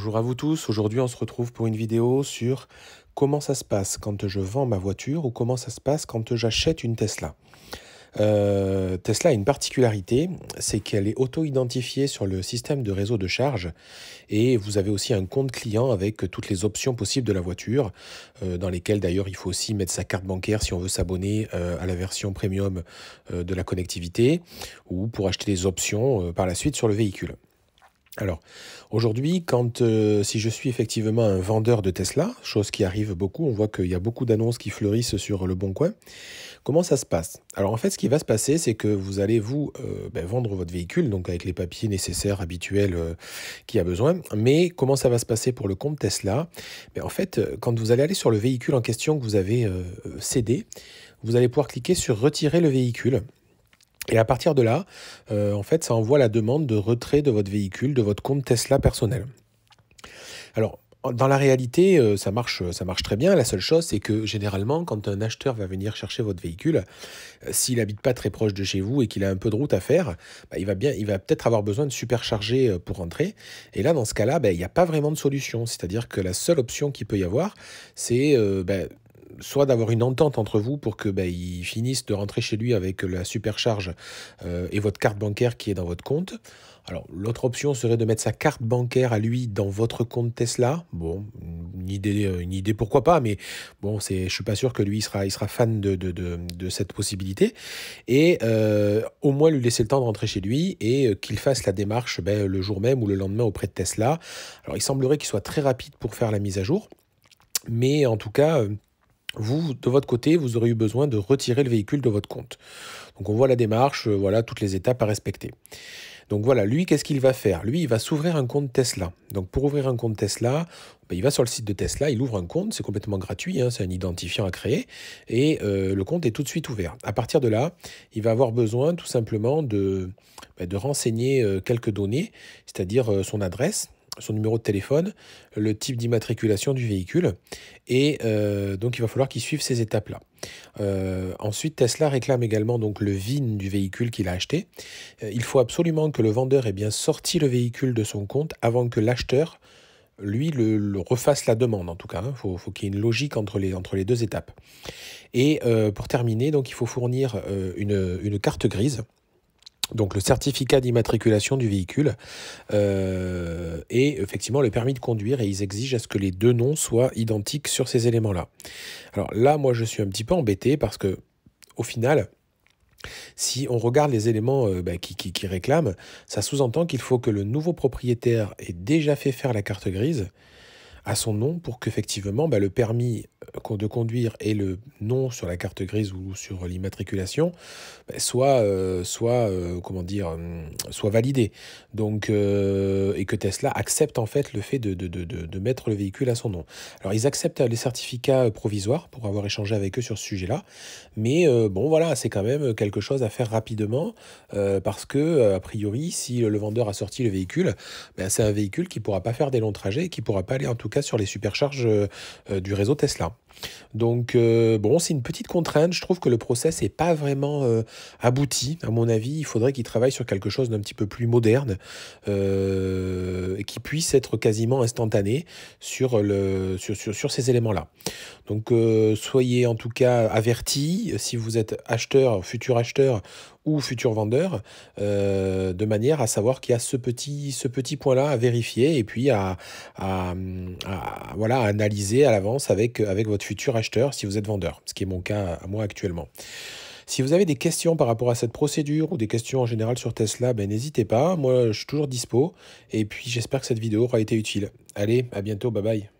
Bonjour à vous tous, aujourd'hui on se retrouve pour une vidéo sur comment ça se passe quand je vends ma voiture ou comment ça se passe quand j'achète une Tesla. Tesla a une particularité, c'est qu'elle est auto-identifiée sur le système de réseau de charge et vous avez aussi un compte client avec toutes les options possibles de la voiture, dans lesquelles d'ailleurs il faut aussi mettre sa carte bancaire si on veut s'abonner à la version premium de la connectivité ou pour acheter des options par la suite sur le véhicule. Alors, aujourd'hui, si je suis effectivement un vendeur de Tesla, chose qui arrive beaucoup, on voit qu'il y a beaucoup d'annonces qui fleurissent sur Le Bon Coin, comment ça se passe? Alors en fait, ce qui va se passer, c'est que vous allez vendre votre véhicule, donc avec les papiers nécessaires, habituels qu'il y a besoin, mais comment ça va se passer pour le compte Tesla? En fait, quand vous allez aller sur le véhicule en question que vous avez cédé, vous allez pouvoir cliquer sur «Retirer le véhicule». Et à partir de là, en fait, ça envoie la demande de retrait de votre véhicule, de votre compte Tesla personnel. Alors, dans la réalité, ça marche très bien. La seule chose, c'est que généralement, quand un acheteur va venir chercher votre véhicule, s'il habite pas très proche de chez vous et qu'il a un peu de route à faire, il va peut-être avoir besoin de supercharger pour rentrer. Et là, dans ce cas-là, il n'y a pas vraiment de solution. C'est-à-dire que la seule option qu'il peut y avoir, c'est soit d'avoir une entente entre vous pour que il finisse de rentrer chez lui avec la supercharge et votre carte bancaire qui est dans votre compte. Alors, l'autre option serait de mettre sa carte bancaire à lui dans votre compte Tesla. Bon, une idée pourquoi pas, mais bon, je suis pas sûr que lui, il sera fan de cette possibilité. Et au moins lui laisser le temps de rentrer chez lui et qu'il fasse la démarche le jour même ou le lendemain auprès de Tesla. Alors, il semblerait qu'il soit très rapide pour faire la mise à jour, mais en tout cas... vous, de votre côté, vous aurez eu besoin de retirer le véhicule de votre compte. Donc on voit la démarche, voilà toutes les étapes à respecter. Donc voilà, lui, qu'est-ce qu'il va faire? Lui, il va s'ouvrir un compte Tesla. Donc pour ouvrir un compte Tesla, il va sur le site de Tesla, il ouvre un compte, c'est complètement gratuit, c'est un identifiant à créer, et le compte est tout de suite ouvert. À partir de là, il va avoir besoin tout simplement de renseigner quelques données, c'est-à-dire son adresse, son numéro de téléphone, le type d'immatriculation du véhicule, et donc il va falloir qu'il suive ces étapes-là. Ensuite, Tesla réclame également donc le VIN du véhicule qu'il a acheté. Il faut absolument que le vendeur ait bien sorti le véhicule de son compte avant que l'acheteur, lui, le refasse la demande, en tout cas. Faut qu'il y ait une logique entre les deux étapes. Et pour terminer, donc, il faut fournir une carte grise, donc le certificat d'immatriculation du véhicule et effectivement le permis de conduire, et ils exigent à ce que les deux noms soient identiques sur ces éléments-là. Alors là, moi je suis un petit peu embêté parce que au final, si on regarde les éléments qui réclament, ça sous-entend qu'il faut que le nouveau propriétaire ait déjà fait faire la carte grise à son nom pour qu'effectivement le permis de conduire et le nom sur la carte grise ou sur l'immatriculation soit validé. Donc, et que Tesla accepte en fait le fait de mettre le véhicule à son nom. Alors, ils acceptent les certificats provisoires pour avoir échangé avec eux sur ce sujet-là. Mais bon, voilà, c'est quand même quelque chose à faire rapidement parce que, a priori, si le vendeur a sorti le véhicule, c'est un véhicule qui ne pourra pas faire des longs trajets et qui ne pourra pas aller en tout cas sur les supercharges du réseau Tesla. Donc, bon, c'est une petite contrainte. Je trouve que le process n'est pas vraiment abouti. À mon avis, il faudrait qu'il travaille sur quelque chose d'un petit peu plus moderne et qui puisse être quasiment instantané sur ces éléments-là. Donc, soyez en tout cas avertis si vous êtes acheteur, futur acheteur ou futur vendeur, de manière à savoir qu'il y a ce petit point-là à vérifier et puis à analyser à l'avance avec votre futur acheteur si vous êtes vendeur, ce qui est mon cas à moi actuellement. Si vous avez des questions par rapport à cette procédure ou des questions en général sur Tesla, n'hésitez pas, moi je suis toujours dispo et puis j'espère que cette vidéo aura été utile. Allez, à bientôt, bye bye.